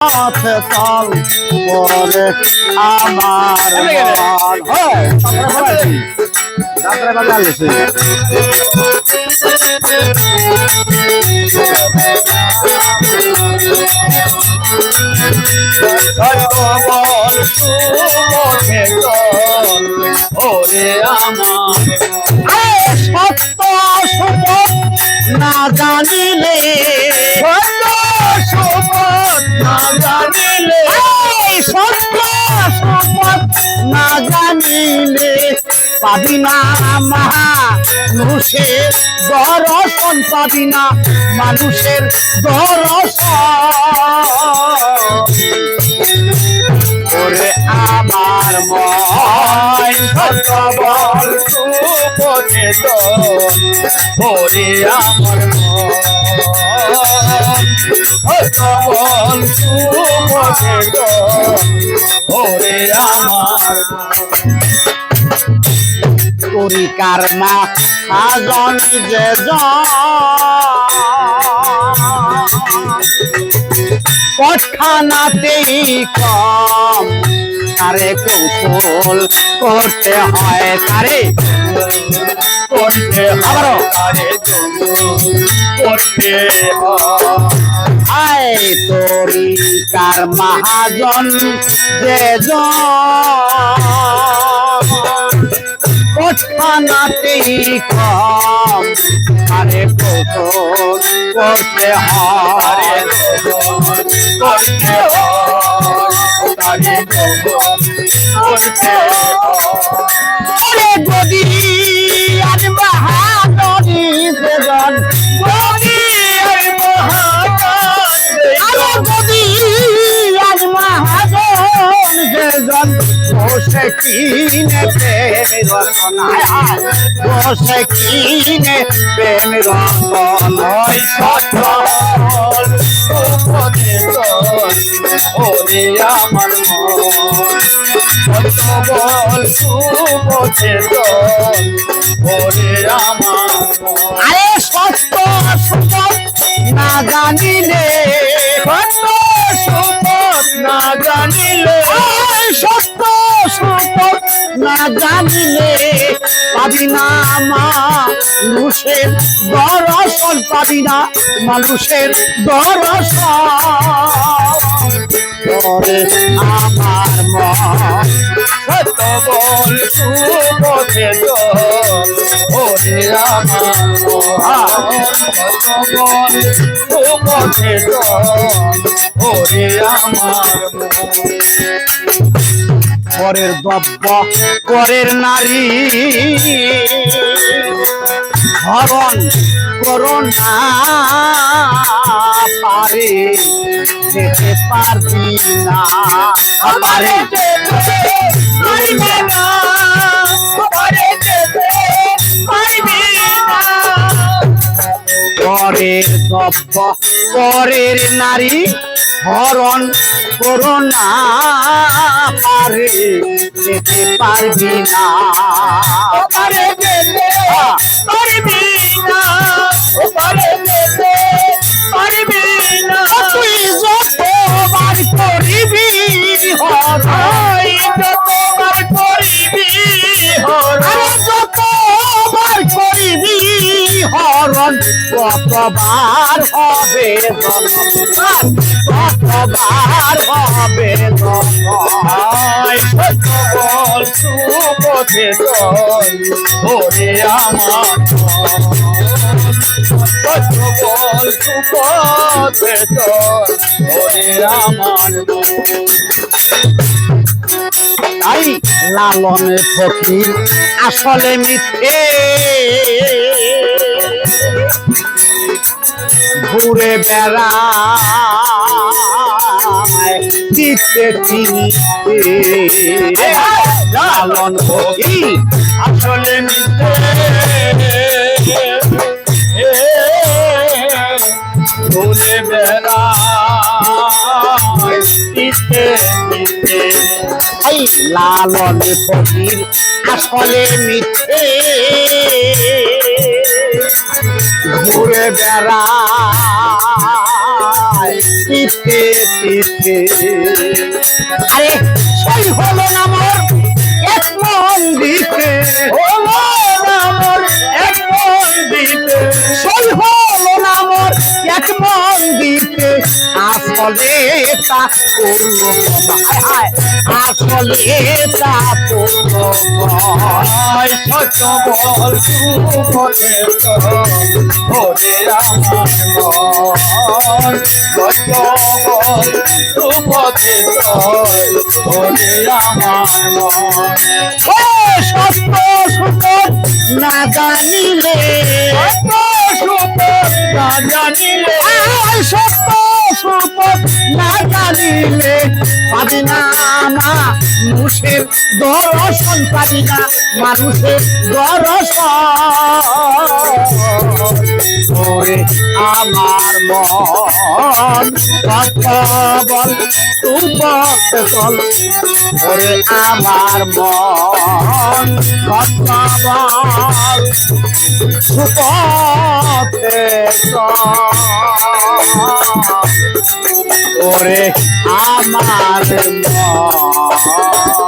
পথে চল পরে আমার যাত্রা বাজার ওরে আমার সত্য সুপথ না জানিলে না জানিলে সত্য সুপথ না জানিলে পাবি না মানুষের দর্শন পাবি না মানুষের দর্শন ওরে আমার মন সবল সুপথে ওরে আমার মন সবল সুপথে ওরে আমার তরিকার মা আজন যে পটখানাতেই কম তারে কৌশল করতে হয় তারে করতে আবারও তারে করতে হয় তরিকার মহাজন যে পটখানাতেই কম তারে কৌশল করতে হয় করতে গদি আর বাহাদুরি বেজন গদি আর গদি আর মহাজন বেজন বসে কিনে প্রেম রতনায় বসে কিনে প্রেম রতন ওরে আমার মন সুপথে ওরে আমার আরে সত্য সুপথ না জানিলে সত্য সুপথ না জানিলে সত্য সুপথ না জানিলে পাবি না মানুষের দর্শন পাবি না মানুষের দর্শন আমার মন সত্য বল সুপথে ওরে আমার সত্য বল সুপথে ওরে আমার পরের দ্রব্য পরের নারী হরণ করোনা পারে যেতে পারবি না পারে পরের দ্রব্য পরের নারী হরণ করোনা পারে যেতে পারবি না পারে যেতে পারবি না পারে যেতে পারবি না তুই যতবার করিবি হরাই যতবার করিবি হরাই যতবার করিবি হরণ কতবার হবে কতবার হবে বল সুপথে ওরে আমার বল সুপথে ওরে আমার তাই লালন ফকির আসলে মিথ্যে ঘুরে বেড়ায় দিতে তিনি লালন ফকির আসলে মিথ্যে ঘুরে বেড়ায় দিতে লালন ফকির আসলে মিথ্যে ঘুরে বেড়া হায় তিতে তিতে আরে সই হলো না মোর এক মন দিতে হলো না মোর এক মন দিতে সই হলো না মোর এক মন দিতে আসলে তা পূর্ণ হায় হায় আসলে তা পূর্ণ নয় সত্য বল সুপথে ওরে আমার মন সত্য বল সুপথে ওরে আমার মন ও সত্য সুপথ না জানিলে সত্য সুপথ না জানিলে সত্য সুপথ না জানিলে পাবি না মানুষের দর্শন পাবি না মানুষের দর্শন ওরে আমার মন কথা বল তুই পথে চল ওরে আমার মন কথা বল সুপথে চল ওরে আমার মন